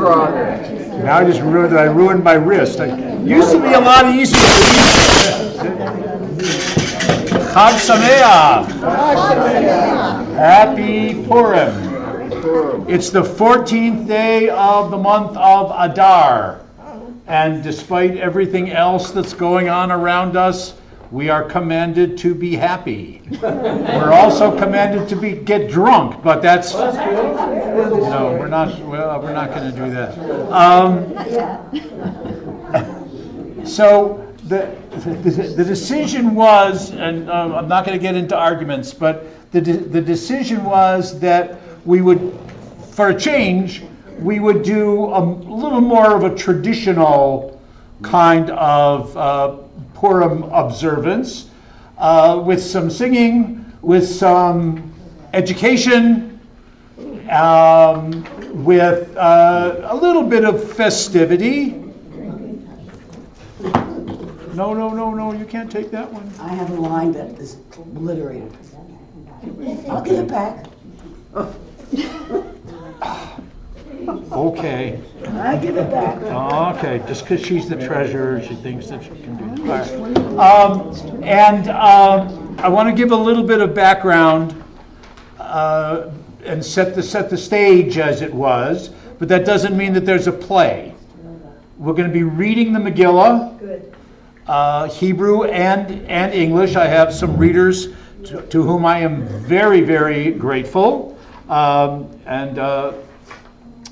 Now I ruined my wrist. It used to be a lot easier. Chag Sameach. Happy Purim. It's the 14th day of the month of Adar. And despite everything else that's going on around us, we are commanded to be happy. We're also commanded to get drunk, but that's no, we're not. Well, we're not going to do that. So the decision was, and I'm not going to get into arguments, but the decision was that we would, for a change, we would do a little more of a traditional kind of Purim observance, with some singing, with some education, with a little bit of festivity. No, you can't take that one. I have a line that is obliterated. I'll give it back. Okay. I give it back. Okay, just because she's the treasurer, she thinks that she can do it. All right. I want to give a little bit of background and set the stage as it was, but that doesn't mean that there's a play. We're going to be reading the Megillah, Hebrew and English. I have some readers to whom I am very, very grateful,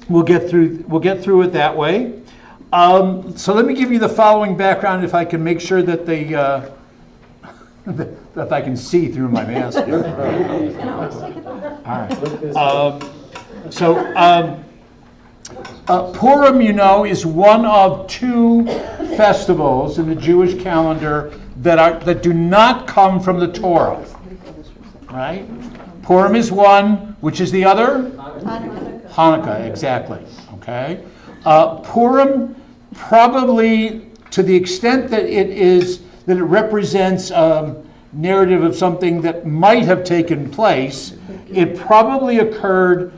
We'll get through it that way. So let me give you the following background, if I can make sure that that I can see through my mask. All right. Purim, is one of two festivals in the Jewish calendar that do not come from the Torah. Right? Purim is one. Which is the other? Hanukkah, exactly. Okay. Purim, probably to the extent that it represents a narrative of something that might have taken place, it probably occurred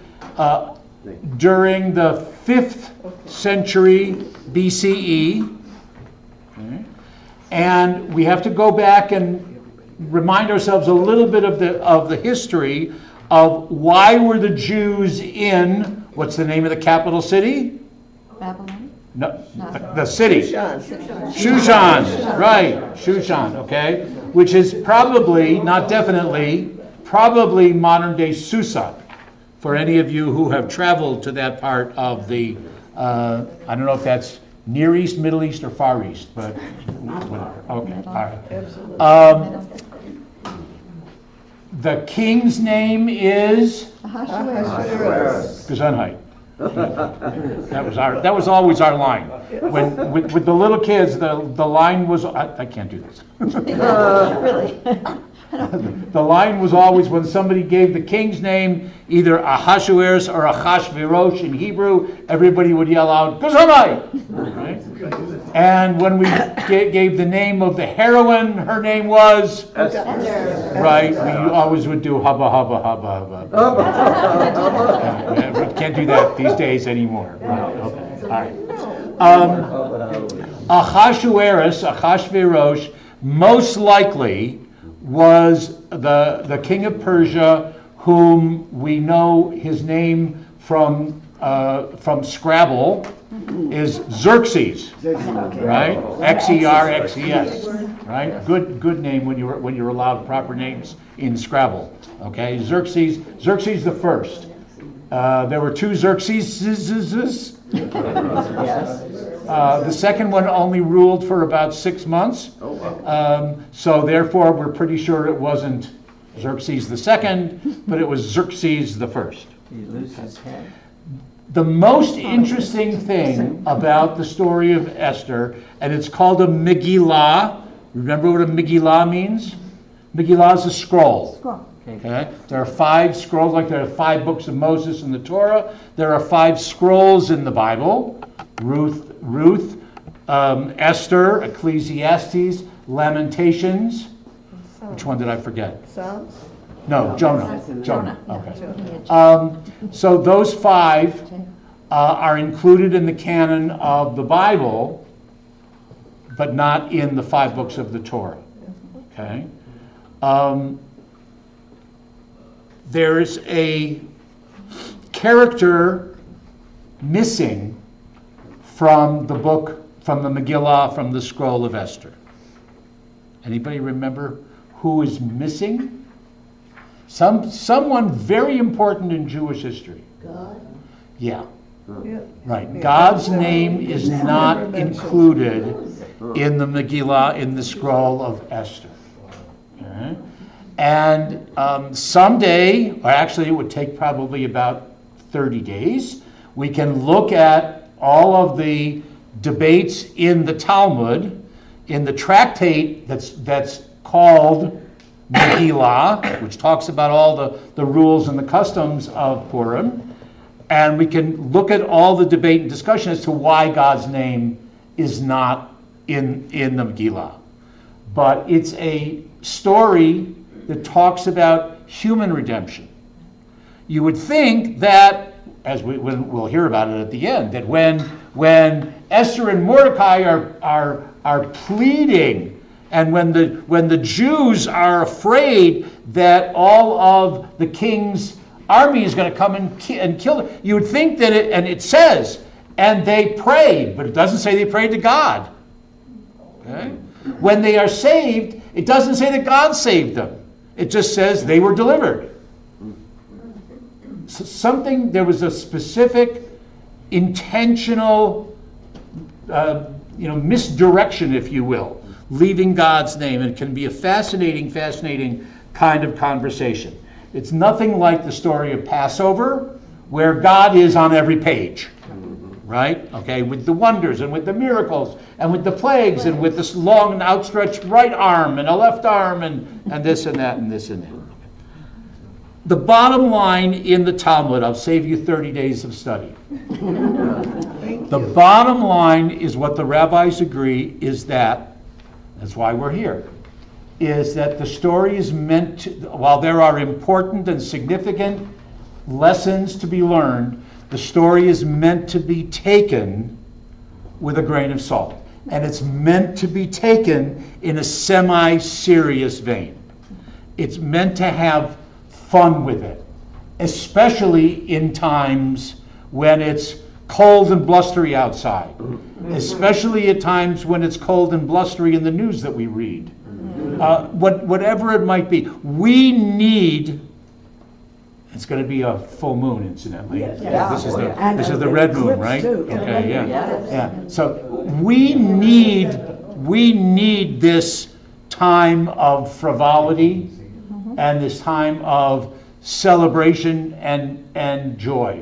during the 5th century BCE. Okay. And we have to go back and remind ourselves a little bit of the history of why were the Jews in, what's the name of the capital city? Babylon? No, the city. Shushan, right, Shushan, okay? Which is probably, not definitely, probably modern day Susa, for any of you who have traveled to that part of the, I don't know if that's Near East, Middle East, or Far East, but whatever. Okay, all right. The king's name is Gesundheit. That was always our line. When with the little kids, the line was I can't do this. Really? The line was always when somebody gave the king's name, either Ahasuerus or Achashverosh in Hebrew, everybody would yell out Gesundheit. Right? And when we gave the name of the heroine, her name was Esther. Right. We always would do hubba hubba hubba hubba. We can't do that these days anymore. Right. Okay. All right. Achashverosh, most likely was the king of Persia, whom we know his name from Scrabble is Xerxes, right? Xerxes, right? Good name when you're allowed proper names in Scrabble. Okay, Xerxes the first. There were two Xerxeses. The second one only ruled for about 6 months. So therefore, we're pretty sure it wasn't Xerxes the second, but it was Xerxes the first. He loses his head. The most interesting thing about the story of Esther, and it's called a Megillah. Remember what a Megillah means? Megillah is a scroll. Okay? There are 5 scrolls, like there are 5 books of Moses in the Torah. There are 5 scrolls in the Bible: Ruth, Esther, Ecclesiastes, Lamentations. Which one did I forget? Psalms? No, Jonah. Okay. So those 5 are included in the canon of the Bible, but not in the 5 books of the Torah. Okay? There's a character missing from the book, from the Megillah, from the scroll of Esther. Anybody remember who is missing? Someone very important in Jewish history. God. Yeah. Right. God's name is not included in the Megillah, in the scroll of Esther. Okay? And someday, or actually it would take probably about 30 days, we can look at all of the debates in the Talmud, in the tractate that's called Megillah, which talks about all the rules and the customs of Purim. And we can look at all the debate and discussion as to why God's name is not in the Megillah. But it's a story that talks about human redemption. You would think that, as we'll hear about it at the end, that when Esther and Mordecai are pleading, and when the Jews are afraid that all of the king's army is going to come and kill them, you would think that it says, and they prayed, but it doesn't say they prayed to God. Okay? When they are saved, it doesn't say that God saved them. It just says they were delivered. There was a specific, intentional, misdirection, if you will, leaving God's name. And it can be a fascinating kind of conversation. It's nothing like the story of Passover, where God is on every page, right? Okay, with the wonders and with the miracles and with the plagues and with this long and outstretched right arm and a left arm and this and that and this and that. The bottom line in the Talmud, I'll save you 30 days of study. The bottom line is what the rabbis agree is that's why we're here, is that the story is meant to, while there are important and significant lessons to be learned, the story is meant to be taken with a grain of salt. And it's meant to be taken in a semi-serious vein. It's meant to have fun with it, especially in times when it's cold and blustery outside, especially at times when it's cold and blustery in the news that we read. Whatever it might be, we need. It's going to be a full moon, incidentally. This is the red moon, right? Okay, yeah. So we need this time of frivolity and this time of celebration and joy.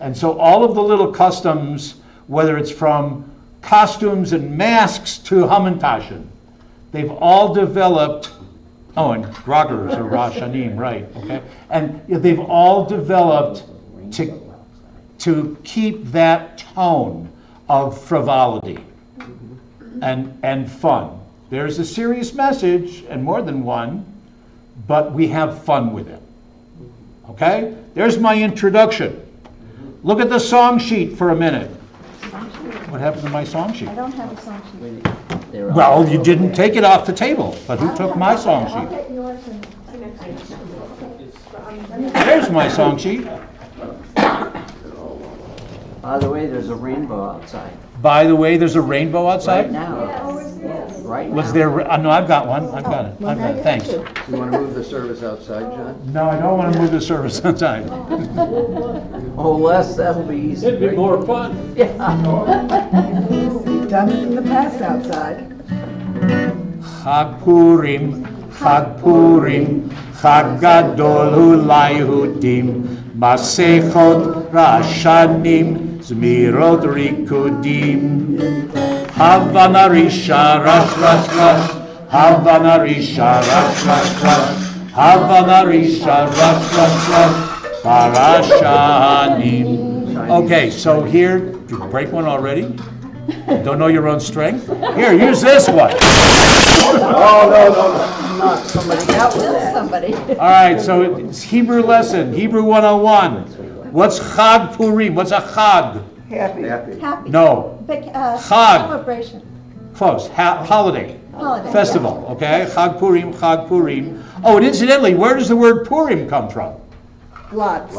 And so all of the little customs, whether it's from costumes and masks to Hamantashen, they've all developed, and Groggers or Rosh Hashanah, right, okay? And they've all developed to keep that tone of frivolity and fun. There's a serious message, and more than one, but we have fun with it. Okay? There's my introduction. Look at the song sheet for a minute. What happened to my song sheet? I don't have a song sheet. Well, you didn't take it off the table, but who took my song sheet? There's my song sheet. By the way, there's a rainbow outside. By the way, there's a rainbow outside? Right now. Right now. Was there? No, I've got one. I've got it. Thanks. You want to move the service outside, John? No, I don't want to move the service outside. Oh, Les, that'll be easy. It'd be more fun. Yeah. We've done it in the past outside. Chag Purim, Chag Gadol hu laYehudim, Masechot Rashanim, Zmirot Rikudim. Havana Risha, Rash, Rash, Rash, Havana Risha, Rash, Rash, Rash, Havana Risha, Rash, Rash, Rash, Parashanim. Okay, so here, did you break one already? Don't know your own strength? Here, use this one. Oh, no. Not somebody else with that. Somebody. All right, so it's Hebrew lesson, Hebrew 101. What's Chag Purim? What's a Chag? Happy. Happy. No. Chag. Celebration. Close. Holiday. Holiday. Festival. Okay? Chag Purim, Chag Purim. Oh, and incidentally, where does the word Purim come from? Lots.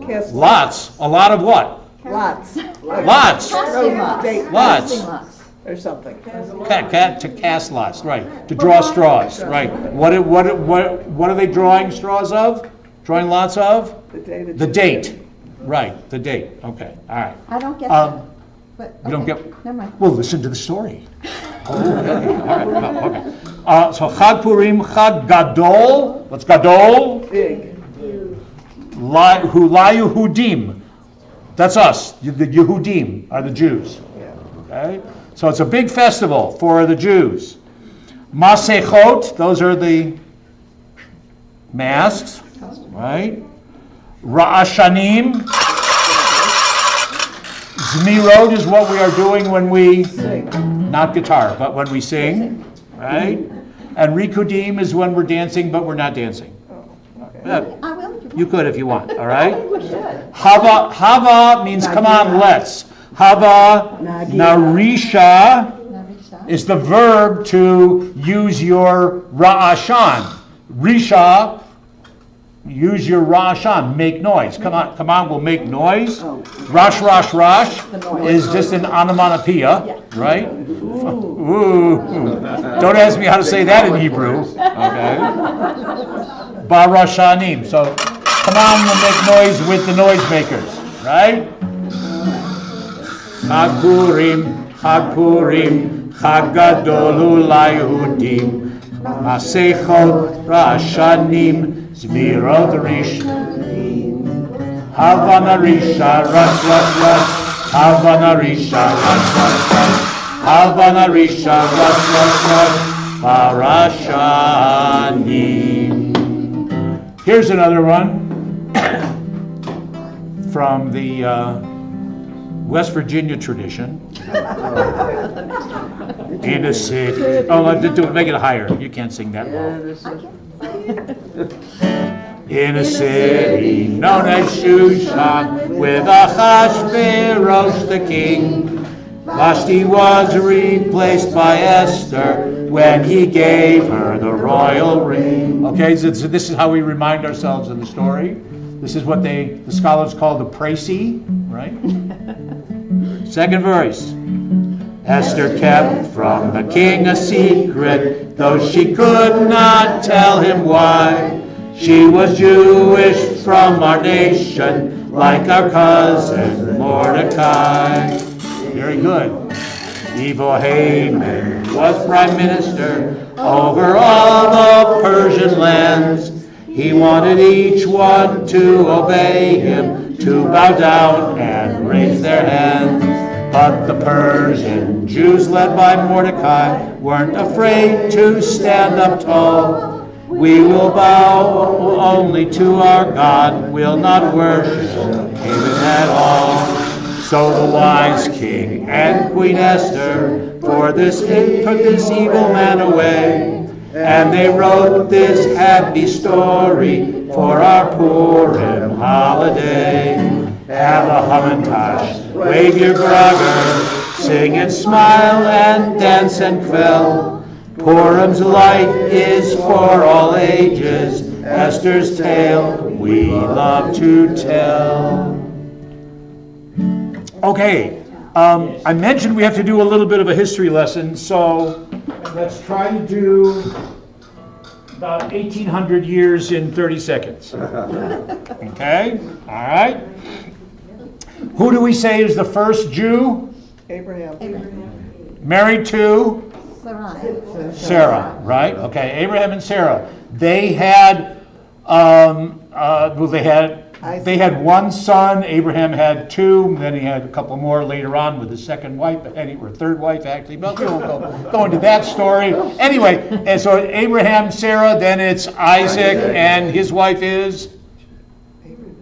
Kiss. Lots. A lot of what? Lots. Lots. Casting lots. Lots. Casting lots. Or something. To cast lots, right. To draw straws, right. What are they drawing straws of? Drawing lots of? The date. Right, the date. Okay, all right. I don't get Um, that. But, You don't okay, get, Never mind. well, listen to the story. Okay, all right, well, okay. So Chag Purim, Chag Gadol. What's Gadol? Big. La Yehudim. That's us. The Yehudim are the Jews. Okay? So it's a big festival for the Jews. Masechot, those are the masks, right? Ra'ashanim. Zmirot is what we are doing when we, not guitar, but when we sing, right? And Rikudim is when we're dancing, but we're not dancing. Yeah, I will if you you want. could if you want, all right? We should. Hava means come on, let's. Hava narisha Narisha. is the verb to use your ra'ashan. Risha, use your ra'ashan, make noise. Come on, we'll make noise. Rash is just an onomatopoeia, right? Ooh. Don't ask me how to say that in Hebrew. Okay. Barashanim. So come on, we'll make noise with the noisemakers, right? Chag Purim, Chag Gadol LaYehudim, Masechot Rashanim, Zmirot Rishnim, Havana Risha, Rash, Havana Risha, Rash, Havana Risha, Rash, Parashanim. Here's another one from the West Virginia tradition. In a city. Oh, make it higher. You can't sing that low. In a city known as Shushan, with Ahasuerus the king, Vashti was replaced by Esther when he gave her the royal ring. Okay, so this is how we remind ourselves of the story. This is what the scholars call the précis, right? Second verse. Esther kept from the king a secret, though she could not tell him why. She was Jewish from our nation, like our cousin Mordecai. Very good. Evil Haman was prime minister over all the Persian lands. He wanted each one to obey him, to bow down and raise their hands. But the Persian Jews, led by Mordecai, weren't afraid to stand up tall. We will bow only to our God, will not worship Haman at all. So the wise king and Queen Esther took this evil man away, and they wrote this happy story for our Purim holiday. Have a hamantash, wave your bragger, sing and smile and dance and quell. Purim's light is for all ages, Esther's tale we love to tell. Okay, I mentioned we have to do a little bit of a history lesson, so let's try to do about 1,800 years in 30 seconds. Okay, all right. Who do we say is the first Jew? Abraham. Married to? Sarai. Sarah, right? Okay, Abraham and Sarah. They had, they had one son. Abraham had two. Then he had a couple more later on with his second wife, or third wife actually. But we won't go into that story. Anyway, and so Abraham, Sarah. Then it's Isaac, and his wife is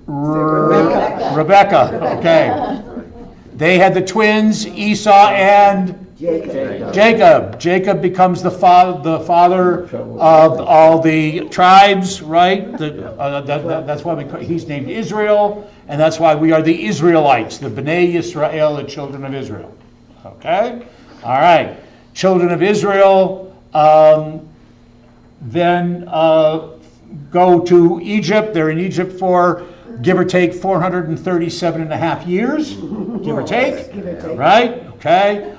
Rebecca. Okay. They had the twins Esau and Jacob becomes the father of all the tribes, right? That's why he's named Israel, and that's why we are the Israelites, the Bnei Yisrael, the children of Israel. Okay? All right. Children of Israel then go to Egypt. They're in Egypt for, give or take, 437 and a half years, give or take. Right? Okay.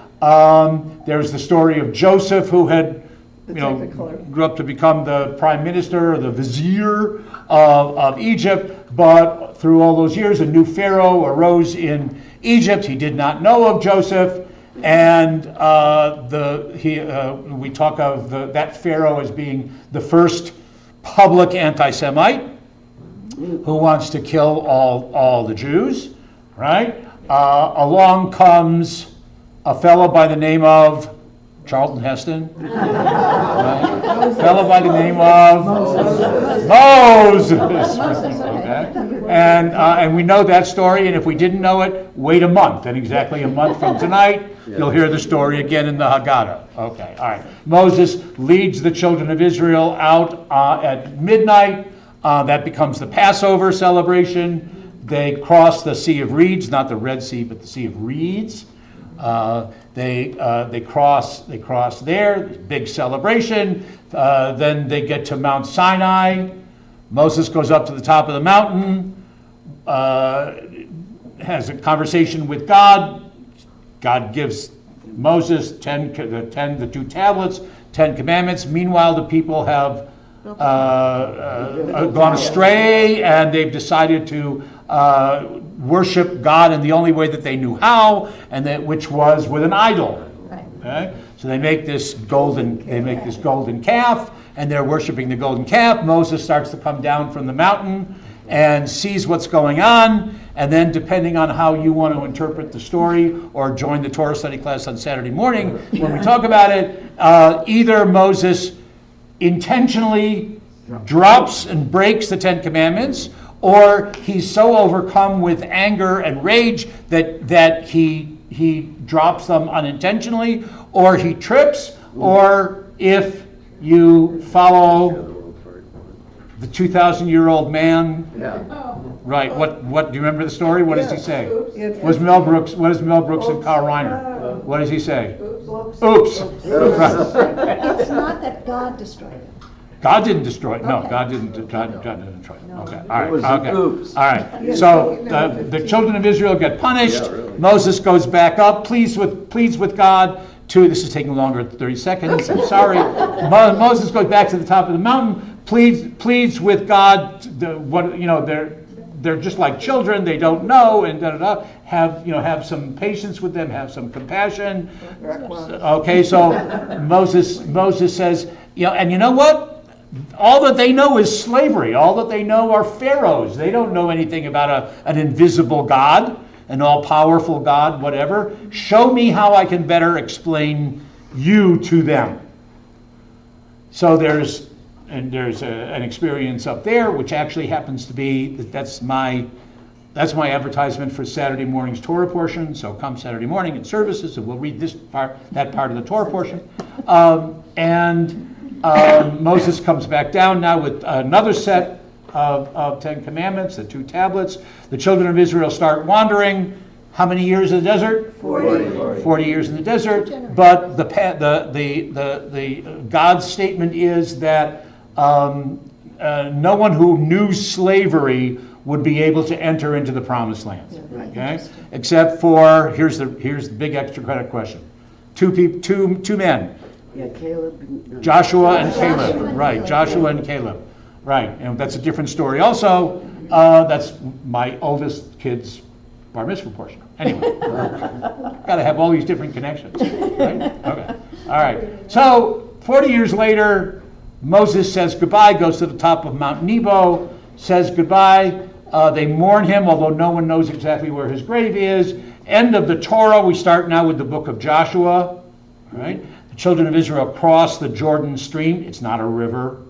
There's the story of Joseph, who had, grew up to become the prime minister or the vizier of Egypt, but through all those years, a new pharaoh arose in Egypt. He did not know of Joseph, and we talk of that pharaoh as being the first public anti-Semite who wants to kill all the Jews, right? Along comes a fellow by the name of Charlton Heston, right? Fellow by the name of Moses. Okay? And we know that story, and if we didn't know it, wait a month. And exactly a month from tonight, you'll hear the story again in the Haggadah. Okay, all right. Moses leads the children of Israel out at midnight. That becomes the Passover celebration. They cross the Sea of Reeds, not the Red Sea, but the Sea of Reeds. They cross there, big celebration. Then they get to Mount Sinai. Moses goes up to the top of the mountain, has a conversation with God. God gives Moses the 2 tablets, 10 commandments. Meanwhile, the people have gone astray, and they've decided to worship God in the only way that they knew how, which was with an idol. Right. Okay? So they make this golden calf, and they're worshiping the golden calf. Moses starts to come down from the mountain and sees what's going on, and then depending on how you want to interpret the story or join the Torah study class on Saturday morning when we talk about it, either Moses intentionally drops and breaks the 10 commandments, or he's so overcome with anger and rage that he drops them unintentionally, or he trips, or if you follow the 2,000-year-old man, right? What do you remember the story? What does he say? What does Mel Brooks and Carl Reiner? What does he say? Oops. Right. It's not that God destroyed it. God didn't destroy it. No, Okay. God didn't destroy it. No. Okay, all right. It was Okay. oops. All right. So the children of Israel get punished. Yeah, really. Moses goes back up, pleads with God. This is taking longer than 30 seconds. I'm sorry. Moses goes back to the top of the mountain, pleads with God. They're just like children. They don't know, and have some patience with them. Have some compassion. Okay. So Moses says, and you know what? All that they know is slavery. All that they know are pharaohs. They don't know anything about an invisible God, an all-powerful God, whatever. Show me how I can better explain you to them. So there's an experience up there, which actually happens to be, that's my advertisement for Saturday morning's Torah portion. So come Saturday morning in services, and we'll read that part of the Torah portion. Moses comes back down now with another set of 10 commandments, the 2 tablets. The children of Israel start wandering. How many years in the desert? 40 years in the desert. But the God's statement is that no one who knew slavery would be able to enter into the promised land. Okay? Except for here's the big extra credit question. Two men. Yeah, Caleb. Joshua and Caleb. Right, Joshua and Caleb. Right, and that's a different story also. That's my oldest kid's bar mitzvah portion. Anyway, got to have all these different connections. Right? Okay, all right. So 40 years later, Moses says goodbye, goes to the top of Mount Nebo, says goodbye. They mourn him, although no one knows exactly where his grave is. End of the Torah. We start now with the book of Joshua. Right? The children of Israel cross the Jordan stream. It's not a river.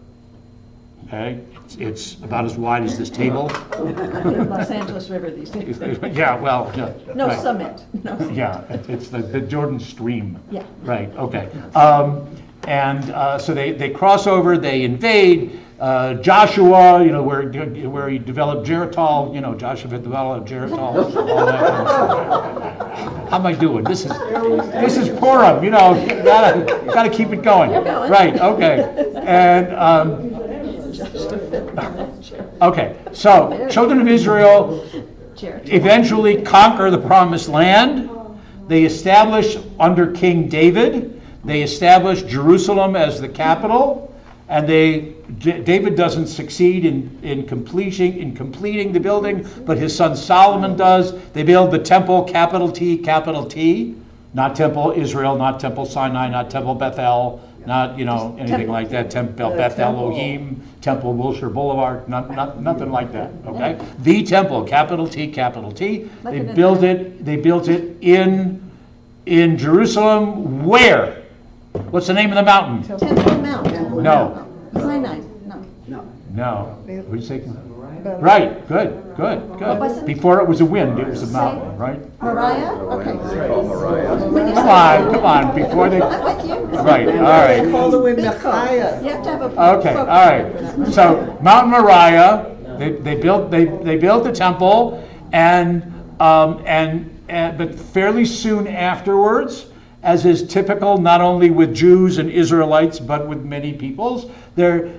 Okay, it's about as wide as this table. Los Angeles River these days. Yeah, well, yeah. No right. summit. No. Yeah, it's the Jordan Stream. Yeah. Right, okay. So they cross over, they invade. Joshua, where he developed Geritol, Joshua developed Geritol. All that kind of stuff. How am I doing? This is Purim, gotta keep it going. You're going. Right, okay. And okay, so children of Israel eventually conquer the promised land. They establish under King David. They establish Jerusalem as the capital, and David doesn't succeed in completing the building, but his son Solomon does. They build the temple, capital T, not Temple Israel, not Temple Sinai, not Temple Bethel, not anything like that. Temple Beth Elohim, Temple Wilshire Boulevard, nothing like that. Okay, the temple, capital T. They built it in Jerusalem. Where? What's the name of the mountain? Temple Mount. No. Sinai. No. What did you say? Right. Good. was it? Before it was a wind, it was a mountain, right? Moriah? Okay. They call Moriah. When you say- Come on. Before they. I'm with you. Right. All right. Call the wind Biblical. Messiah. You have to have a. Okay. All right. So Mount Moriah, they built the temple, but fairly soon afterwards, as is typical not only with Jews and Israelites but with many peoples, the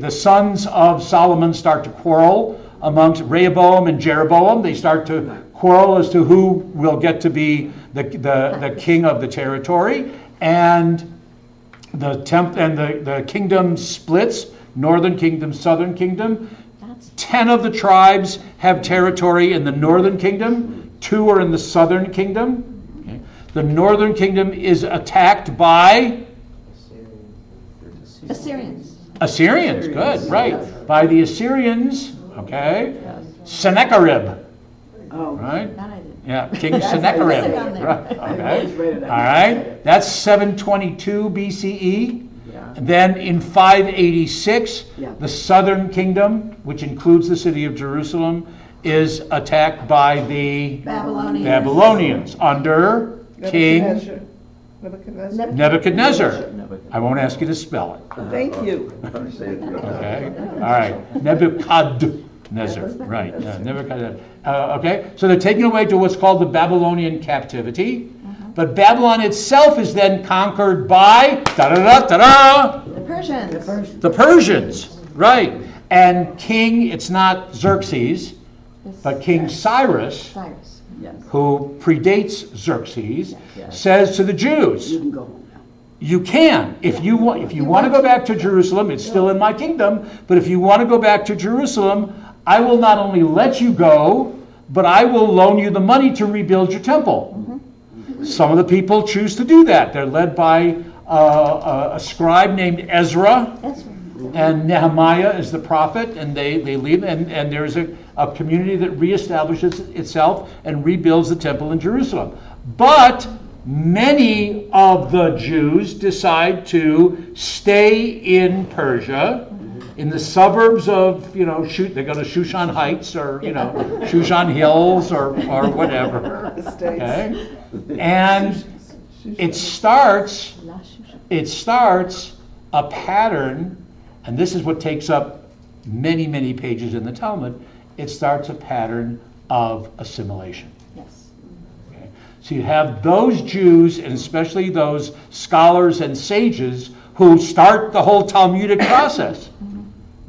sons of Solomon start to quarrel amongst Rehoboam and Jeroboam. They start to quarrel as to who will get to be the king of the territory, and the kingdom splits: northern kingdom, southern kingdom. 10 of the tribes have territory in the northern kingdom. 2 are in the southern kingdom. Okay. The northern kingdom is attacked by Assyrians. Good, right. By the Assyrians, okay. Sennacherib, right? That I didn't. Yeah, King Sennacherib. Put it on there. Right, okay. All right. That's 722 BCE. Yeah. And then in 586, the southern kingdom, which includes the city of Jerusalem, is attacked by the Babylonians under King Nebuchadnezzar. I won't ask you to spell it. Thank you. Okay. All right. Nebuchadnezzar. Right. Nebuchadnezzar. Okay. So they're taken away to what's called the Babylonian captivity. But Babylon itself is then conquered by The Persians. the Persians. Right. And it's not Xerxes, but King Cyrus, who predates Xerxes, says to the Jews, You can go home now. you can. If you want to go back to Jerusalem, it's still in my kingdom, but if you want to go back to Jerusalem, I will not only let you go, but I will loan you the money to rebuild your temple. Some of the people choose to do that. They're led by a scribe named Ezra, and Nehemiah is the prophet, and they leave, and there's a community that reestablishes itself and rebuilds the temple in Jerusalem. But many of the Jews decide to stay in Persia, in the suburbs of, they go to Shushan Heights or, Shushan Hills or whatever. Okay? And it starts a pattern, and this is what takes up many, many pages in the Talmud. It starts a pattern of assimilation. Okay? So you have those Jews, and especially those scholars and sages, who start the whole Talmudic process.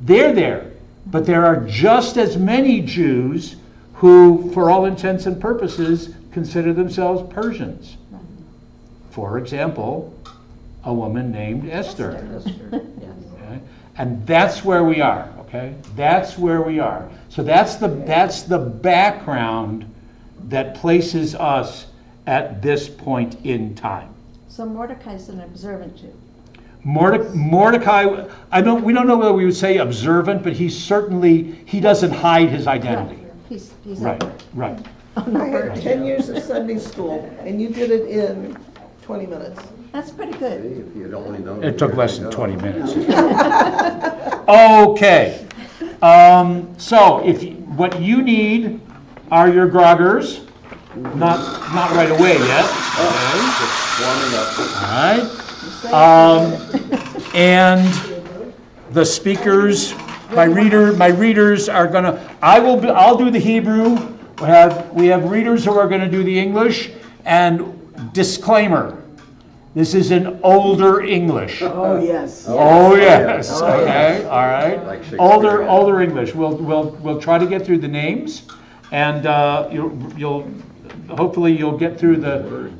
They're there. But there are just as many Jews who, for all intents and purposes, consider themselves Persians. For example, a woman named Esther. Okay? And that's where we are. Okay, that's where we are. So that's the background that places us at this point in time. So Mordecai's an observant Jew. Mordecai, we don't know whether we would say observant, but he doesn't hide his identity. He's Right, over it. right. I had 10 years of Sunday school, and you did it in 20 minutes. That's pretty good. If you'd only known. It took less than years 20 ago. minutes. Okay. So what you need are your groggers. Not right away yet. Okay. Just warming up. All right. And the speakers, my readers are gonna. I'll do the Hebrew. We have readers who are gonna do the English. And disclaimer: this is an older English. Oh, yes. Oh yes. Okay. All right. Like Shakespeare. Older English. We'll try to get through the names, and you'll hopefully you'll get through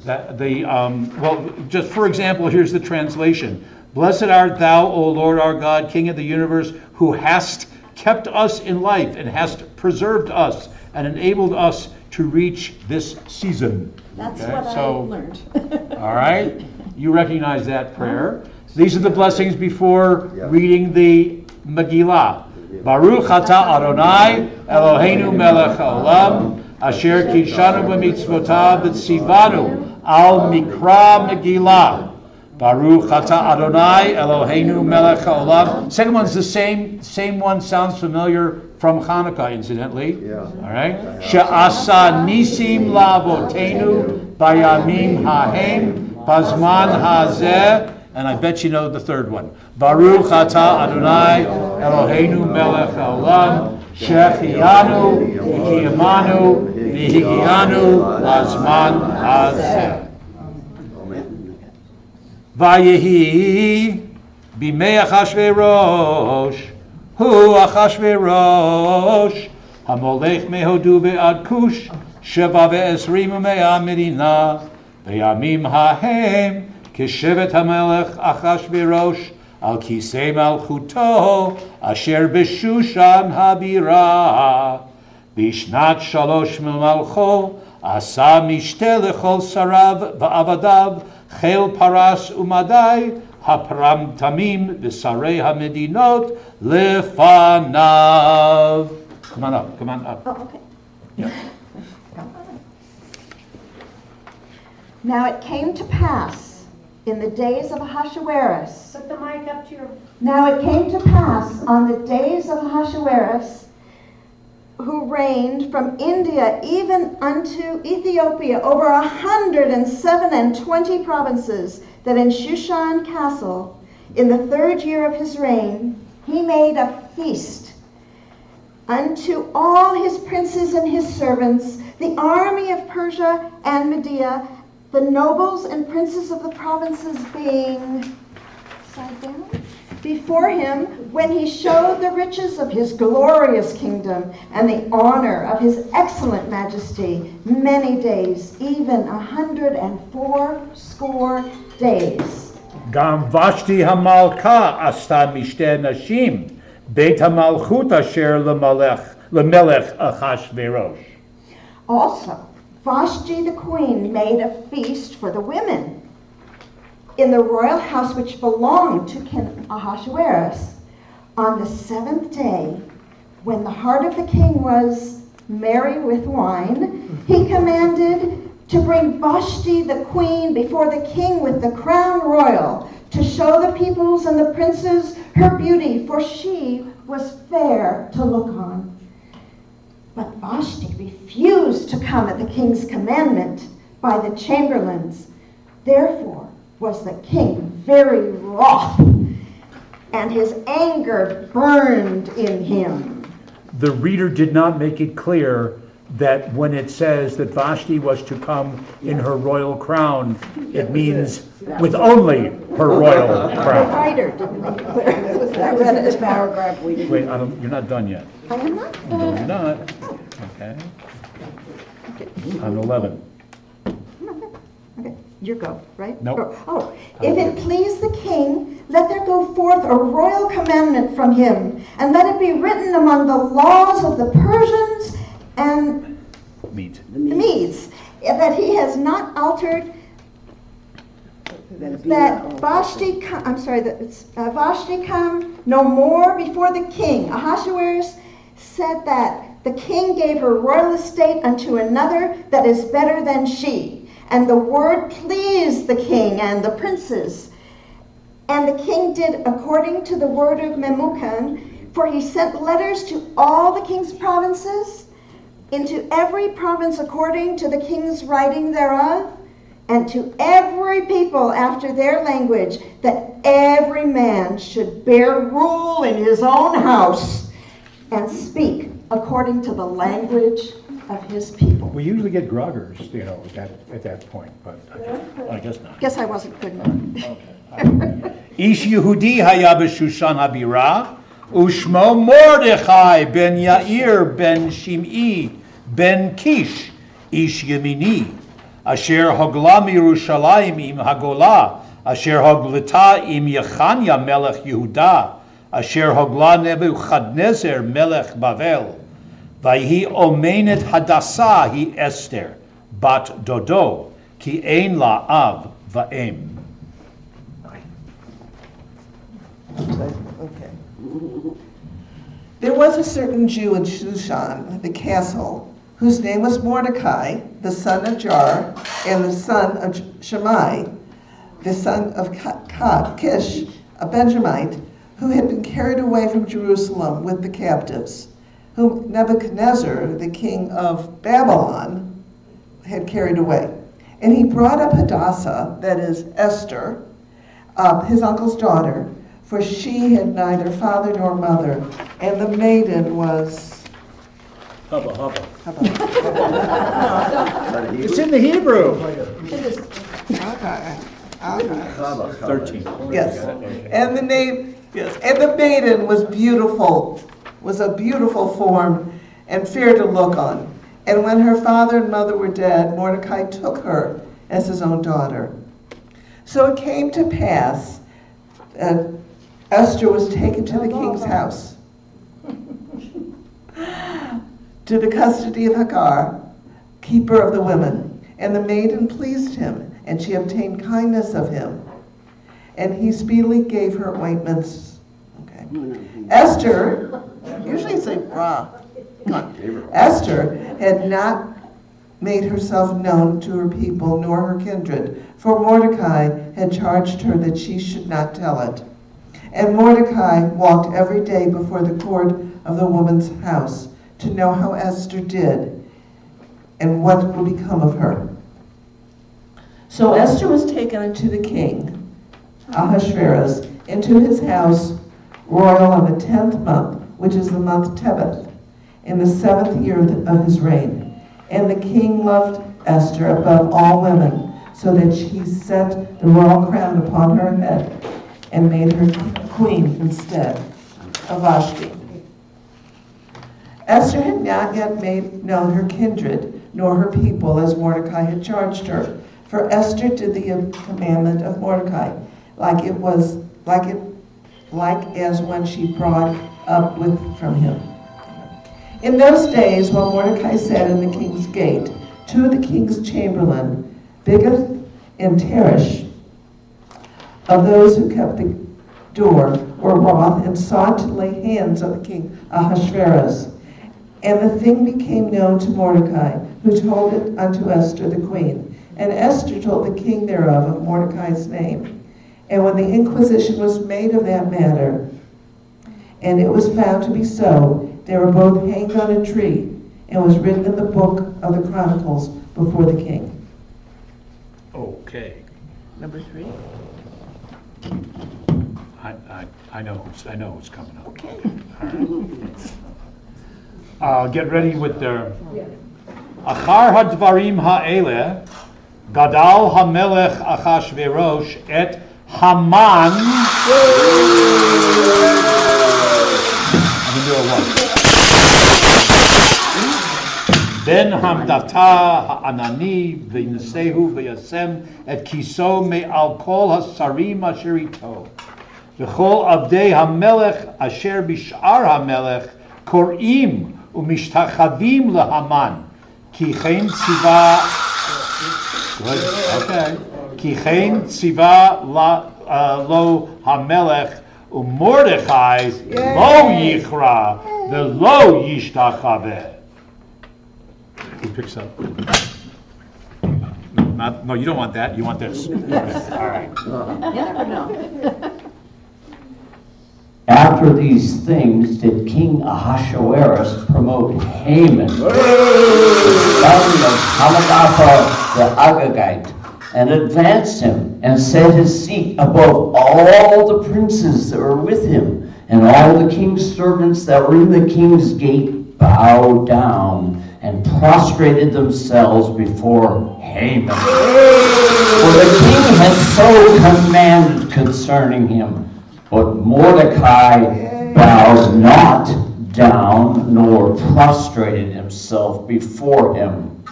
well, just for example, here's the translation. Blessed art thou, O Lord our God, King of the universe, who hast kept us in life and hast preserved us and enabled us to reach this season. That's Okay, what I so- learned. All right, you recognize that prayer. These are the blessings before Yeah. reading the Megillah. Baruch atah Adonai Eloheinu melech haolam asher kishanu b'mitzvotav v'tzivanu al mikra Megillah. Baruch atah Adonai Eloheinu melech haolam. Second one's the same one, sounds familiar from Hanukkah, incidentally. Yeah. All right. She'asa nisim lavotenu bayamim hahem bazman hazeh. And I bet you know the third one. Baruch atah Adonai Eloheinu melech haolam she'chiyanu v'kiyamanu v'higianu bazman hazeh. Vayehi bimei Achashverosh hu Achashverosh hamolech mehodu ve'ad kush sheva ve'esrim u'mea medina ve'yamim hahem kishevet hamelech Achashverosh al kisei malchuto asher b'shushan habira bishnat shalosh malcho asa mishte lechol sarav va'avadav Chel paras umadai hapram tamim v'sarei hamedinot lefanav. Come on up. Oh, okay. Yeah. Now it came to pass in the days of Ahasuerus. Put the mic up to your. Now it came to pass on the days of Ahasuerus, who reigned from India even unto Ethiopia, over 127 provinces, that in Shushan castle, in the 3rd year of his reign, he made a feast unto all his princes and his servants, the army of Persia and Media, the nobles and princes of the provinces being side down before him, when he showed the riches of his glorious kingdom and the honor of his excellent majesty many days, even 180 days. Gam Vashti hamalka asta mishte nashim beit hamalchut asher lemelech Achashverosh. Also, Vashti the queen made a feast for the women in the royal house which belonged to King Ahasuerus. On the 7th day, when the heart of the king was merry with wine, he commanded to bring Vashti the queen before the king with the crown royal, to show the peoples and the princes her beauty, for she was fair to look on. But Vashti refused to come at the king's commandment by the chamberlains. Therefore was the king very wroth, and his anger burned in him. The reader did not make it clear that when it says that Vashti was to come in her royal crown, it means with only her royal The crown. writer didn't make it clear. That was in this paragraph we didn't. Wait, you're not done yet. I am not. No, you're not. Okay. On 11. Okay, your go, right? Nope. Oh, if it please the king, let there go forth a royal commandment from him, and let it be written among the laws of the Persians and Meet. the Medes, that he has not altered, that Vashti come no more before the king. Ahasuerus said that the king gave her royal estate unto another that is better than she, And the word pleased the king and the princes. And the king did according to the word of Memucan, for he sent letters to all the king's provinces, into every province according to the king's writing thereof, and to every people after their language, that every man should bear rule in his own house and speak according to the language of his people. We usually get gruggers, at that point, but I guess not. Guess I wasn't good enough. Ish Yehudi haya b'Shushan habira, ushmo Mordechai ben Yair ben Shim'i ben Kish, ish Yemini, asher hogla miYerushalayim im Hagola, asher hoglita im Yechanya melech Yehuda, asher hogla Nebuchadnezzar melech Bavel, vayhi omenet Hadassah hi Esther, bat Dodo, ki ein la av va'em. Okay. There was a certain Jew in Shushan, the castle, whose name was Mordecai, the son of Jar, and the son of Shammai, the son of Kish, a Benjamite, who had been carried away from Jerusalem with the captives, whom Nebuchadnezzar, the king of Babylon, had carried away. And he brought up Hadassah, that is Esther, his uncle's daughter, for she had neither father nor mother, and the maiden was... Hubba. Okay. It's in the Hebrew. Okay. 13. Yes. And the name, yes. And the maiden was beautiful, was a beautiful form and fair to look on. And when her father and mother were dead, Mordecai took her as his own daughter. So it came to pass that Esther was taken to the king's house, to the custody of Hagar, keeper of the women. And the maiden pleased him, and she obtained kindness of him. And he speedily gave her ointments. Okay. Esther, usually say bra. Esther had not made herself known to her people nor her kindred, for Mordecai had charged her that she should not tell it. And Mordecai walked every day before the court of the woman's house to know how Esther did and what would become of her. So Esther was taken unto the king, Ahasuerus, into his house royal on the 10th month, which is the month Tebeth, in the 7th year of his reign. And the king loved Esther above all women, so that he set the royal crown upon her head and made her queen instead of Vashti. Esther had not yet made known her kindred nor her people as Mordecai had charged her, for Esther did the commandment of Mordecai, like as when she brought up with from him. In those days, while Mordecai sat in the king's gate, two of the king's chamberlain, Bigthan and Teresh, of those who kept the door, were wroth and sought to lay hands on the king Ahasuerus. And the thing became known to Mordecai, who told it unto Esther the queen. And Esther told the king thereof of Mordecai's name. And when the inquisition was made of that matter, and it was found to be so, they were both hanged on a tree, and was written in the book of the Chronicles before the king. Okay. Number 3. I know who's coming up. Okay. Get ready with the Achar hadvarim ha'ele gadal hamelech Achashverosh et Haman. I can do it once. Ben Hamdata ha'anani v'nesehu v'yasem et kiso me'al kol hasarim asher ito v'chol avdei hamelech asher bish'ar hamelech korim umishtachavim lehaman ki chen tziva ki chen tziva lo hamelech uMordechai lo yichra v'lo yishtachaveh. He picks up. No, you don't want that. You want this. All right. You never know. After these things did King Ahasuerus promote Haman, the son of Hammedatha the Agagite, and advanced him, and set his seat above all the princes that were with him, and all the king's servants that were in the king's gate bowed down and prostrated themselves before Haman. For the king had so commanded concerning him. But Mordecai bowed not down, nor prostrated himself before him.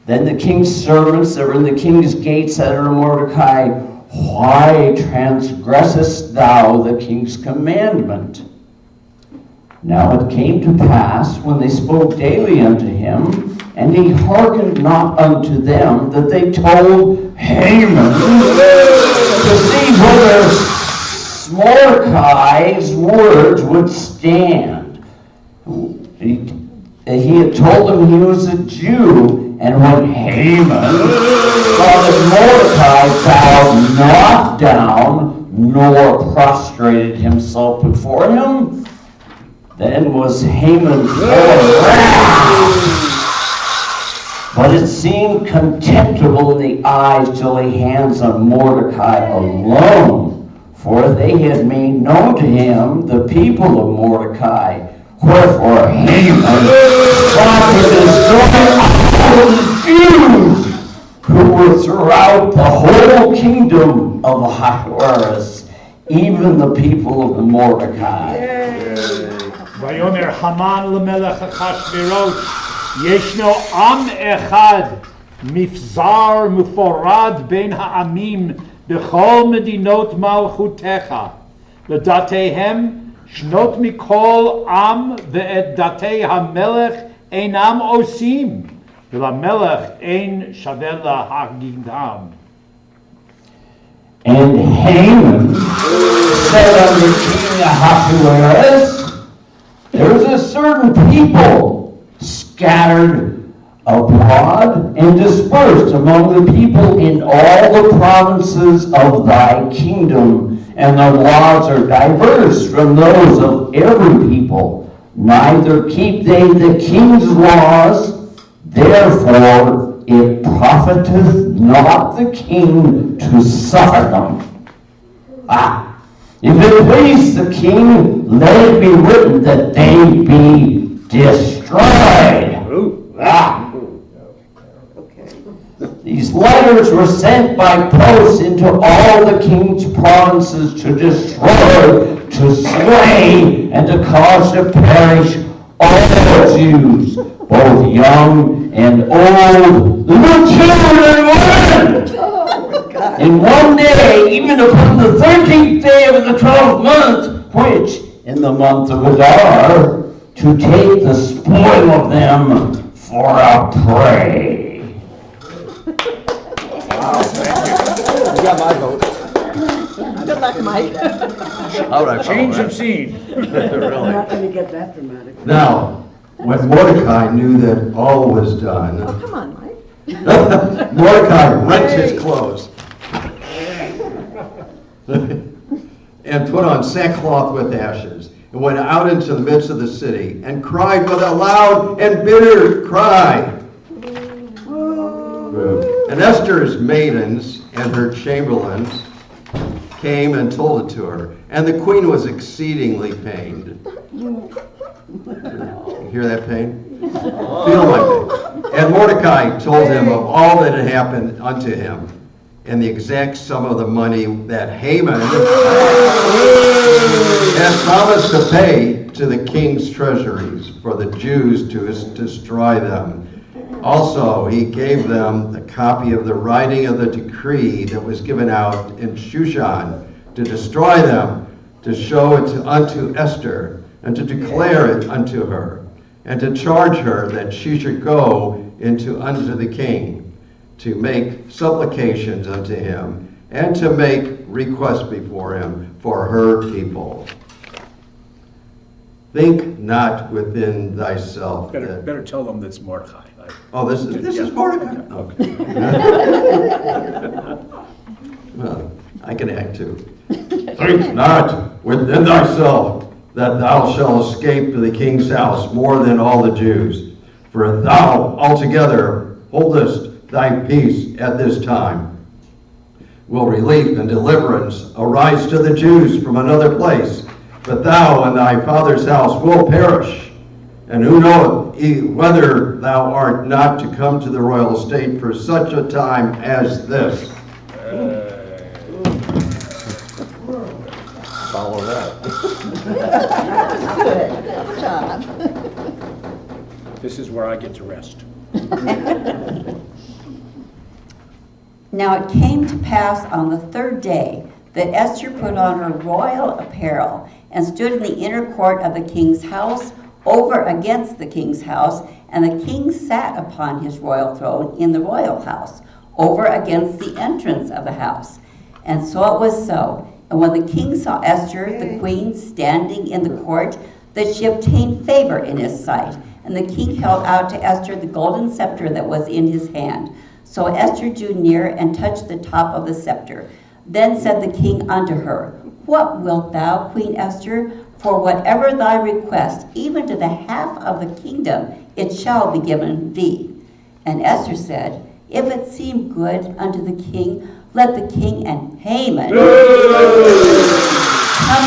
Then the king's servants that were in the king's gate said unto Mordecai, Why transgressest thou the king's commandment? Now it came to pass, when they spoke daily unto him, and he hearkened not unto them, that they told Haman to see whether Mordecai's words would stand. He had told them he was a Jew, and when Haman saw that Mordecai bowed not down, nor prostrated himself before him, then was Haman full of wrath. But it seemed contemptible in the eyes to lay hands on Mordecai alone. For they had made known to him the people of Mordecai. Wherefore Haman sought to destroy all the Jews who were throughout the whole kingdom of Ahasuerus, even the people of Mordecai. ויאמר המן למלך אחשוורוש, ישנו עם אחד, מפזר מפורד בין העמים, בכל מדינות מלכותך, לדתיהם שנות מכל עם, ואת דתי המלך אינם עושים, ולמלך אין שווה להגידם. And Haman said unto King Ahasuerus, There is a certain people scattered abroad and dispersed among the people in all the provinces of thy kingdom, and the laws are diverse from those of every people. Neither keep they the king's laws, therefore it profiteth not the king to suffer them. If it please the king, let it be written that they be destroyed. These letters were sent by post into all the king's provinces to destroy, to slay, and to cause to perish all Jews, both young and old, little children and women. In one day, even upon the 13th day of the 12th month, which in the month of Adar, to take the spoil of them for a prey. You got my vote. Good luck, Mike. How would I follow Change that? of scene. Really? Not going to get that dramatic. Now, when Mordecai knew that all was done, Oh, come on, Mike. Mordecai rent his clothes and put on sackcloth with ashes, and went out into the midst of the city, and cried with a loud and bitter cry. And Esther's maidens and her chamberlains came and told it to her, and the queen was exceedingly pained. Hear that pain? Feel my pain. And Mordecai told him of all that had happened unto him, and the exact sum of the money that Haman had promised to pay to the king's treasuries for the Jews to destroy them. Also, he gave them the copy of the writing of the decree that was given out in Shushan to destroy them, to show it unto Esther, and to declare it unto her, and to charge her that she should go unto the king, to make supplications unto him, and to make requests before him for her people. Think not within thyself that Better tell them that's Mordecai. Oh, this is Mordecai? Okay. Well, I can act too. Think not within thyself that thou shalt escape to the king's house more than all the Jews. For thou altogether holdest thy peace at this time. Will relief and deliverance arise to the Jews from another place, but thou and thy father's house will perish. And who knoweth whether thou art not to come to the royal estate for such a time as this? Follow that. This is where I get to rest. Now it came to pass on the third day that Esther put on her royal apparel and stood in the inner court of the king's house over against the king's house, and the king sat upon his royal throne in the royal house, over against the entrance of the house. And so it was so. And when the king saw Esther, the queen, standing in the court, that she obtained favor in his sight. And the king held out to Esther the golden scepter that was in his hand. So Esther drew near and touched the top of the scepter. Then said the king unto her, What wilt thou, Queen Esther? For whatever thy request, even to the half of the kingdom, it shall be given thee. And Esther said, If it seem good unto the king, let the king and Haman come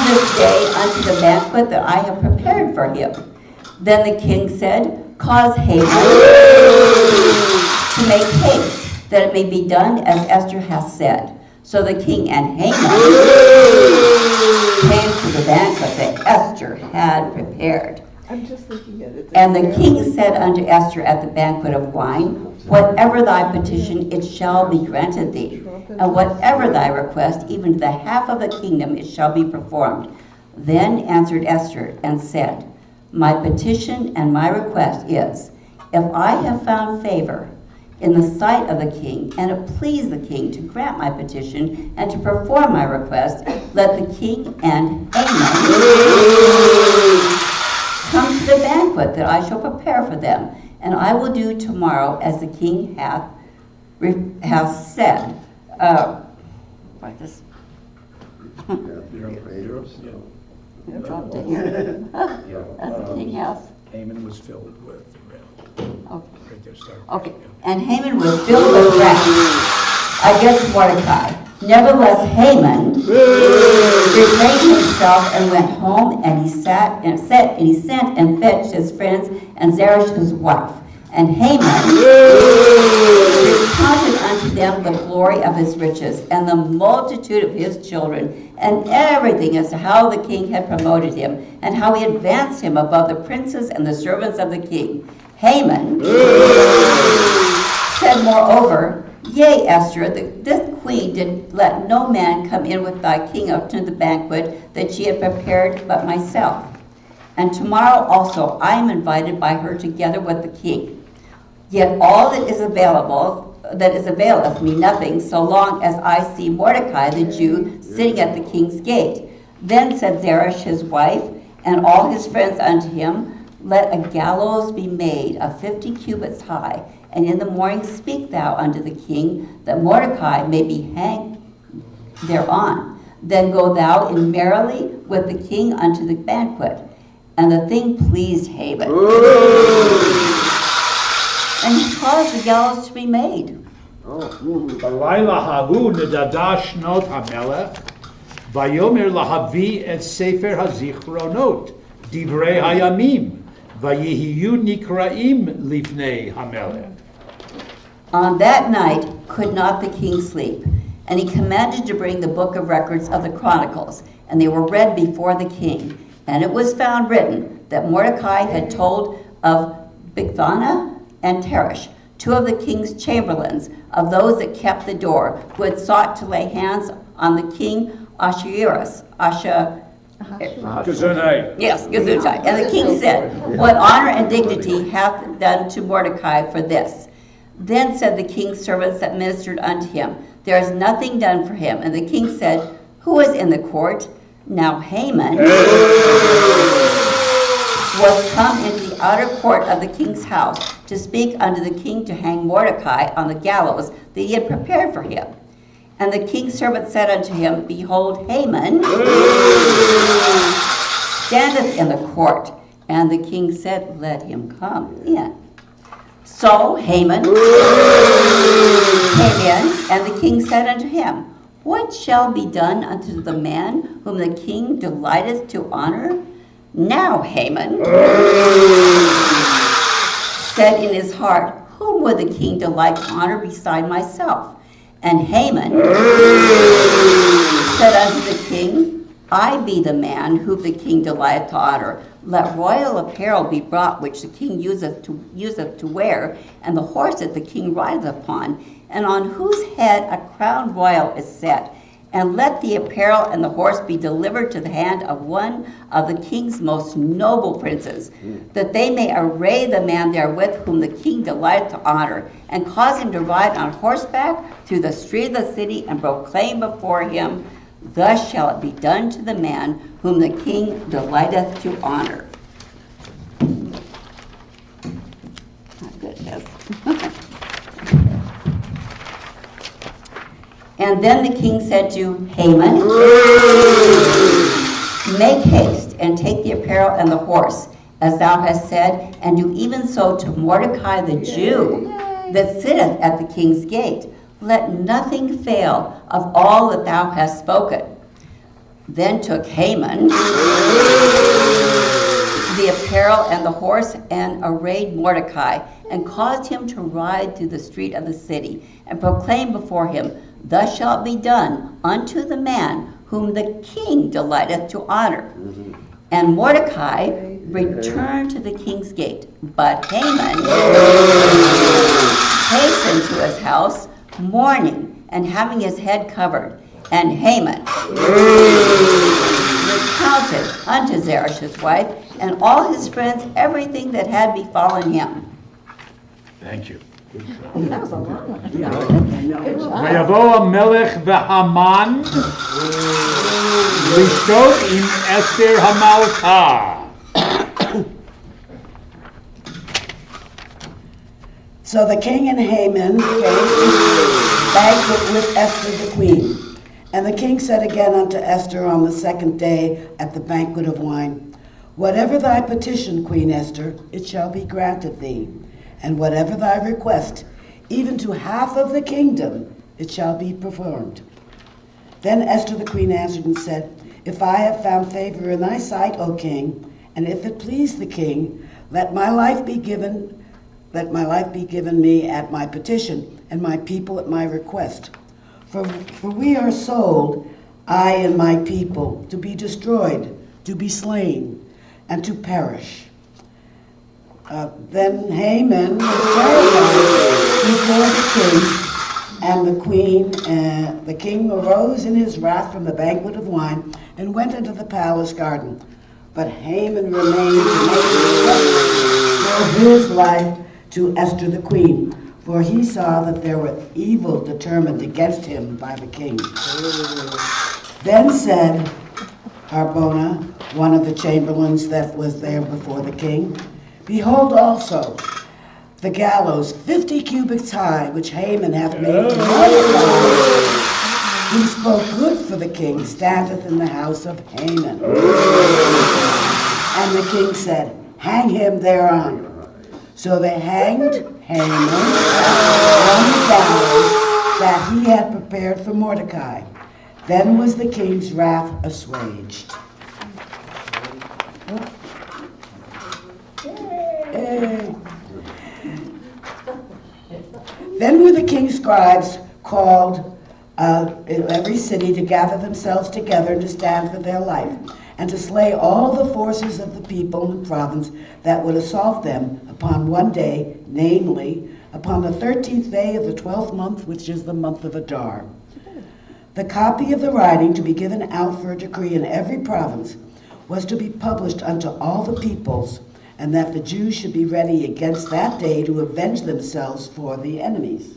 this day unto the banquet that I have prepared for him. Then the king said, Cause Haman to make haste, that it may be done as Esther hath said. So the king and Haman came to the banquet that Esther had prepared. I'm just looking at it. And the king said unto Esther at the banquet of wine, Whatever thy petition, it shall be granted thee. And whatever thy request, even to the half of the kingdom, it shall be performed. Then answered Esther and said, My petition and my request is, if I have found favor in the sight of the king, and it please the king to grant my petition and to perform my request, let the king and Haman come to the banquet that I shall prepare for them, and I will do tomorrow as the king hath said. Like this. Dropped it here. As the king hath. Haman was filled with wrath. Okay. Right there, start. Okay, and Haman was filled with wrath against Mordecai. Nevertheless, Haman refrained himself and went home, and he sent and fetched his friends and Zeresh his wife. And Haman recounted unto them the glory of his riches and the multitude of his children and everything as to how the king had promoted him and how he advanced him above the princes and the servants of the king. Haman said moreover, Yea, Esther, this queen did let no man come in with thy king up to the banquet that she had prepared but myself. And tomorrow also I am invited by her together with the king. Yet all that availeth me nothing, so long as I see Mordecai the Jew sitting at the king's gate. Then said Zeresh his wife, and all his friends unto him, Let a gallows be made of 50 cubits high, and in the morning speak thou unto the king, that Mordecai may be hanged thereon. Then go thou in merrily with the king unto the banquet. And the thing pleased Haman. And he caused the gallows to be made. בלילה ההוא נדדה שנות המלך, ויאמר להביא את ספר הזיכרונות, דברי הימים, ויהיו נקראים לפני המלך. On that night could not the king sleep, and he commanded to bring the book of records of the Chronicles, and they were read before the king. And it was found written that Mordecai had told of Bigthana and Teresh, two of the king's chamberlains, of those that kept the door, who had sought to lay hands on the king Ahasuerus. Gesundheit. Yes, Gesundheit. And the king said, What honor and dignity hath done to Mordecai for this? Then said the king's servants that ministered unto him, There is nothing done for him. And the king said, Who is in the court? Now Haman was come into the outer court of the king's house to speak unto the king to hang Mordecai on the gallows that he had prepared for him. And the king's servant said unto him, Behold, Haman standeth in the court. And the king said, Let him come in. So Haman came in, and the king said unto him, What shall be done unto the man whom the king delighteth to honor? Now Haman said in his heart, Whom would the king delight to honor beside myself? And Haman said unto the king, I be the man whom the king delighteth to honor. Let royal apparel be brought, which the king useth to wear, and the horse that the king rideth upon, and on whose head a crown royal is set. And let the apparel and the horse be delivered to the hand of one of the king's most noble princes, that they may array the man therewith whom the king delighteth to honor, and cause him to ride on horseback through the street of the city, and proclaim before him, Thus shall it be done to the man whom the king delighteth to honor. Not good, yes. And then the king said to Haman, Make haste and take the apparel and the horse, as thou hast said, and do even so to Mordecai the Jew that sitteth at the king's gate. Let nothing fail of all that thou hast spoken. Then took Haman the apparel and the horse, and arrayed Mordecai, and caused him to ride through the street of the city, and proclaim before him, Thus shall it be done unto the man whom the king delighteth to honor. And Mordecai returned to the king's gate, but Haman hastened to his house, mourning and having his head covered. And Haman recounted unto Zeresh his wife and all his friends everything that had befallen him. Thank you. That was a long one. ויבוא המלך והמן לשתות עם אסתר המלכה. So the king and Haman came to banquet with Esther the queen. And the king said again unto Esther on the second day at the banquet of wine, Whatever thy petition, Queen Esther, it shall be granted thee. And whatever thy request, even to half of the kingdom, it shall be performed. Then Esther the queen answered and said, If I have found favor in thy sight, O king, and if it please the king, let my life be given me at my petition, and my people at my request. For we are sold, I and my people, to be destroyed, to be slain, and to perish. Then Haman was terrified before the king and the queen. The king arose in his wrath from the banquet of wine and went into the palace garden. But Haman remained to make for his life to Esther the queen, for he saw that there were evil determined against him by the king. Then said Harbona, one of the chamberlains that was there before the king, Behold also the gallows 50 cubits high, which Haman hath made for Mordecai, who spoke good for the king, standeth in the house of Haman. And the king said, Hang him thereon. So they hanged Haman on the gallows that he had prepared for Mordecai. Then was the king's wrath assuaged. Then were the king's scribes called in every city to gather themselves together and to stand for their life, and to slay all the forces of the people and province that would assault them upon one day, namely, upon the 13th day of the 12th month, which is the month of Adar. The copy of the writing to be given out for a decree in every province was to be published unto all the peoples, and that the Jews should be ready against that day to avenge themselves for the enemies.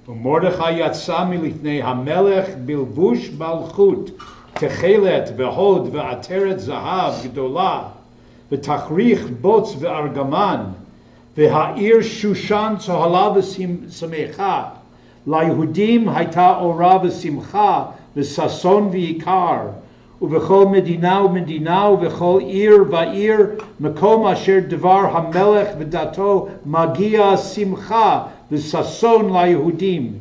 ומרדכי יצא מלפני המלך בלבוש מלכות, תכלת והוד ועטרת זהב גדולה, ותכריך בוץ וארגמן, והעיר שושן צוהלה ושמחה. ליהודים הייתה אורה ושמחה וששון ויקר. ובכל מדינה ומדינה ובכל עיר ועיר מקום אשר דבר המלך ודתו מגיע שמחה וששון ליהודים.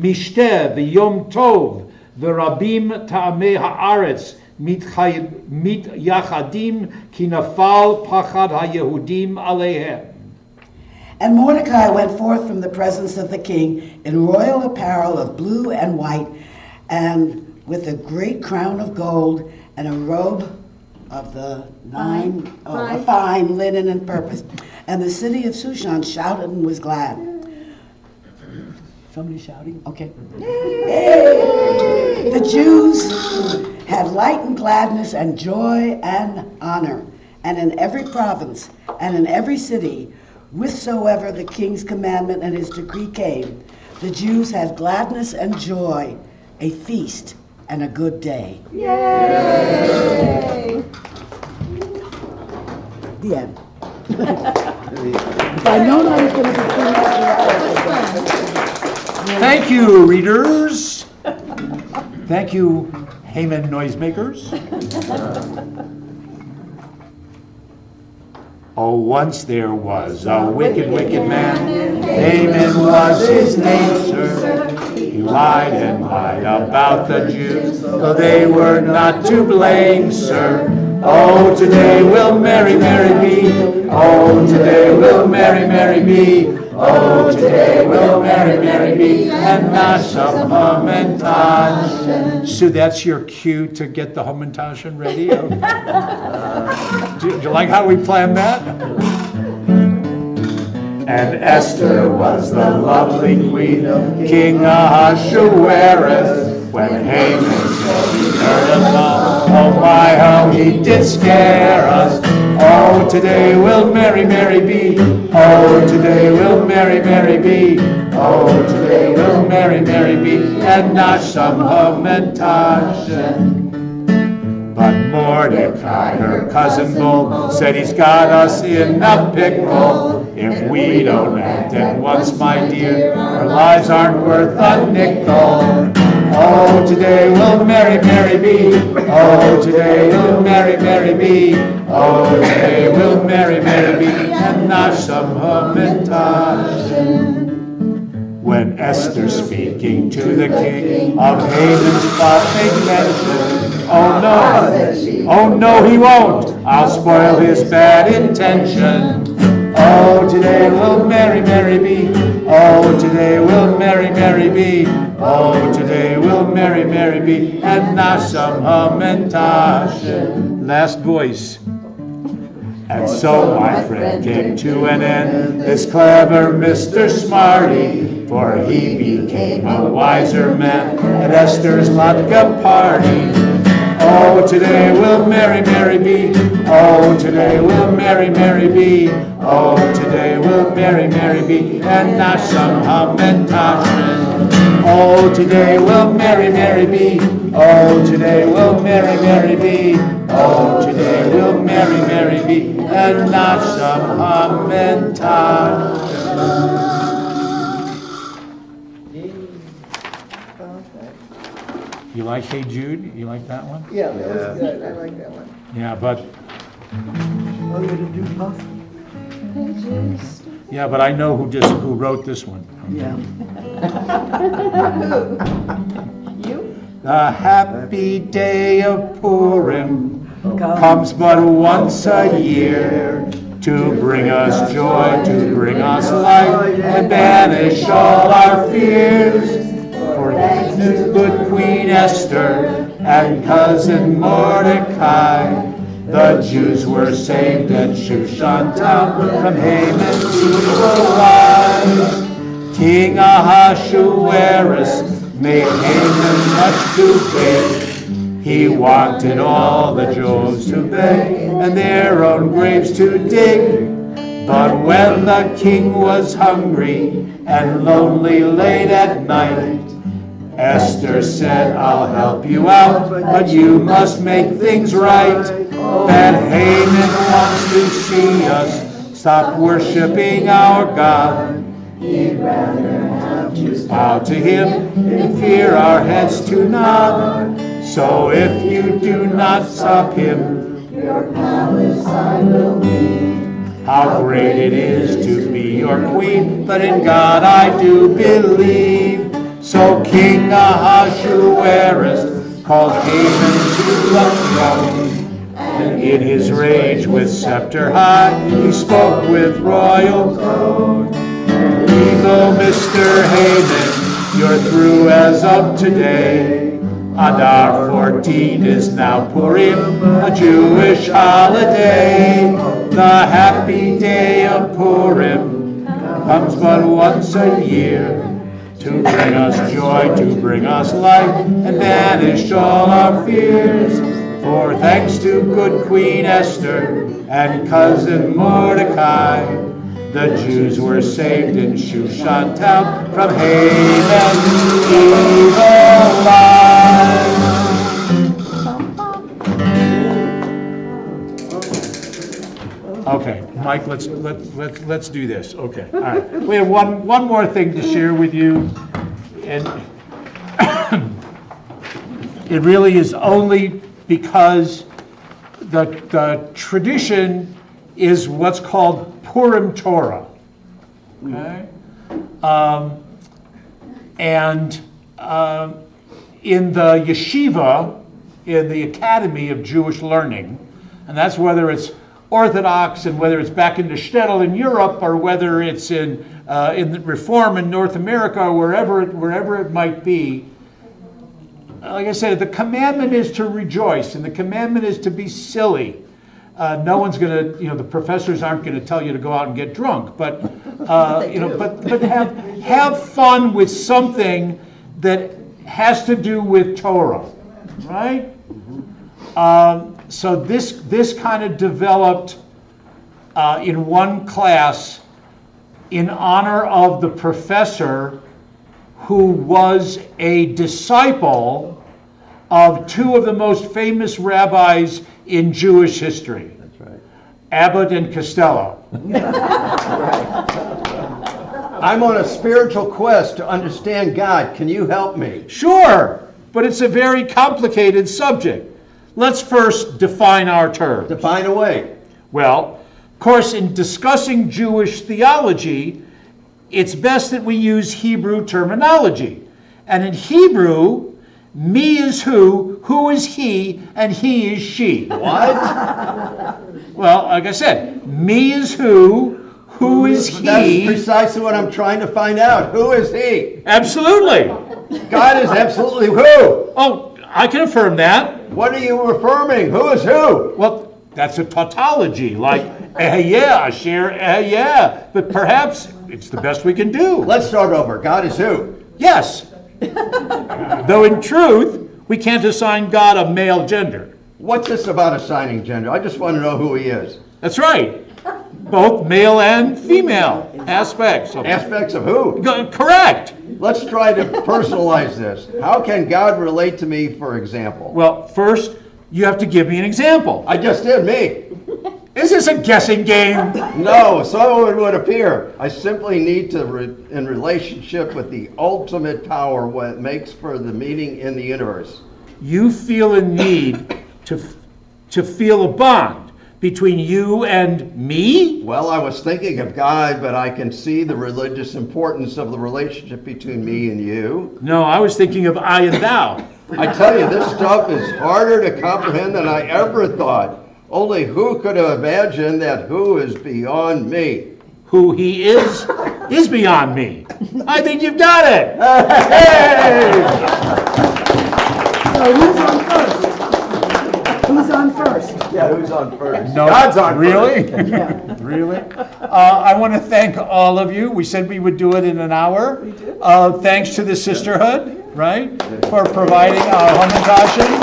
משתה ויום טוב ורבים טעמי הארץ מתייחדים כי נפל פחד היהודים עליהם. And Mordecai went forth from the presence of the king in royal apparel of blue and white, and with a great crown of gold and a robe of the fine linen and purple. And the city of Shushan shouted and was glad. Somebody shouting? Okay. Yay! The Jews had light and gladness and joy and honor. And in every province and in every city, whithersoever the king's commandment and his decree came, the Jews had gladness and joy, a feast and a good day. Yay! The end. If I'd known I was going to be doing that. Thank you, readers. Thank you, Haman noisemakers. Oh, once there was a wicked, wicked man. Haman was his name, sir. He lied and lied about the Jews, though they were not to blame, sir. Oh, today will Mary, Mary be. Oh, today will Mary, Mary be. Oh, today will Mary, Mary be. And Nasham Hamantaschen. Sue, that's your cue to get the Hamantaschen ready. Do you like how we planned that? And Esther was the lovely queen of King Ahasuerus. When Haman said he heard of love, oh my, how he did scare us. Oh, today will Mary, Mary be. Oh, today will Mary, Mary be. Oh, today will Mary, Mary be. And not some Hamantaschen. But Mordecai, her cousin bold, said he's got us in a pickle. If we don't act at once, my dear, our lives aren't worth a nickel. Oh, today will Mary, Mary be. Oh, today will Mary, Mary be. Oh, today will Mary, Mary be. And not some Hamantaschen. When Esther speaking to the king of Haman's plot made mention, oh no, he won't. I'll spoil his bad intention. Oh, today will Mary, Mary be. Oh, today will Mary, Mary be. Oh, today will Mary, Mary be. And Nasham Hamantaschen. Last voice. And so my friend came to an end, this clever Mr. Smarty, for he became a wiser man at Esther's vodka party. Oh, today will Mary, Mary be. Oh, today will Mary, Mary be. Oh, today will Mary, Mary be. And Nasham Hamantaschen. Oh, today will Mary, Mary be. Oh, today will Mary, Mary be. Oh, today will Mary, Mary be. And Nasham Hamantaschen. You like Hey Jude? You like that one? Yeah, that was good. I like that one. Yeah, but Oh, you gonna do both? yeah, but I know who wrote this one. Yeah. You? The happy day of Purim comes but once a year to bring us joy, to bring us light, and banish all our fears. For thanks to good Queen Esther and cousin Mordecai, the Jews were saved at Shushan town from Haman to the wise. King Ahasuerus made Haman much too big. He wanted all the Jews to beg and their own graves to dig. But when the king was hungry and lonely late at night, Esther said, I'll help you out, but you must make things right. That Haman wants to see us stop worshiping our God. Bow to him, in fear our heads to nod. So if you do not stop him, your palace I will leave. How great it is to be your queen, but in God I do believe. So King Ahasuerus called Haman to the throne, and in his rage with scepter high, he spoke with royal code. We know, Mr. Haman, you're through as of today. Adar 14 is now Purim, a Jewish holiday. The happy day of Purim comes but once a year, to bring us joy, to bring us light, and banish all our fears. For thanks to good Queen Esther and cousin Mordecai, the Jews were saved in Shushan town from Haman's evil life. Okay, Mike, let's do this. Okay, all right. We have one more thing to share with you, and it really is only because the tradition is what's called Purim Torah. Okay, and in the yeshiva, in the Academy of Jewish Learning, and that's whether it's Orthodox and whether it's back in the shtetl in Europe or whether it's in the Reform in North America or wherever it might be. Like I said, the commandment is to rejoice and the commandment is to be silly. No one's going to, the professors aren't going to tell you to go out and get drunk, but but have fun with something that has to do with Torah, right? So this kind of developed in one class in honor of the professor who was a disciple of two of the most famous rabbis in Jewish history. That's right. Abbott and Costello. I'm on a spiritual quest to understand God. Can you help me? Sure, but it's a very complicated subject. Let's first define our terms. Define away. Well, of course, in discussing Jewish theology, it's best that we use Hebrew terminology. And in Hebrew, me is who is he, and he is she. What? Well, like I said, me is who is he. That's precisely what I'm trying to find out. Who is he? Absolutely. God is absolutely who? Oh, I can affirm that. What are you affirming? Who is who? Well, that's a tautology, like, yeah, share, yeah. But perhaps it's the best we can do. Let's start over. God is who? Yes. Though in truth, we can't assign God a male gender. What's this about assigning gender? I just want to know who he is. That's right. Both male and female aspects of Aspects of who? Correct. Let's try to personalize this. How can God relate to me, for example? Well, first, you have to give me an example. I just did, me. Is this a guessing game? No, so it would appear. I simply need to, in relationship with the ultimate power, what it makes for the meaning in the universe. You feel a need to feel a bond between you and me? Well, I was thinking of God, but I can see the religious importance of the relationship between me and you. No, I was thinking of I and thou. I tell you, this stuff is harder to comprehend than I ever thought. Only who could have imagined that who is beyond me? Who he is beyond me. I think you've got it. Hey! So who's on first? Who's on first? Yeah, who's on first? No, God's on really? first. Yeah. Really? I want to thank all of you. We said we would do it in an hour. We did. Thanks to the sisterhood, right, for providing our hamantashen.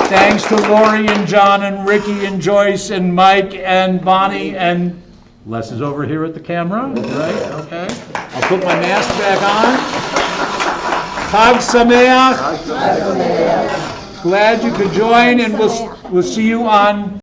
Thanks to Lori and John and Ricky and Joyce and Mike and Bonnie and Les is over here at the camera, right? Okay. I'll put my mask back on. Chag Sameach. Glad you could join, and we'll see you on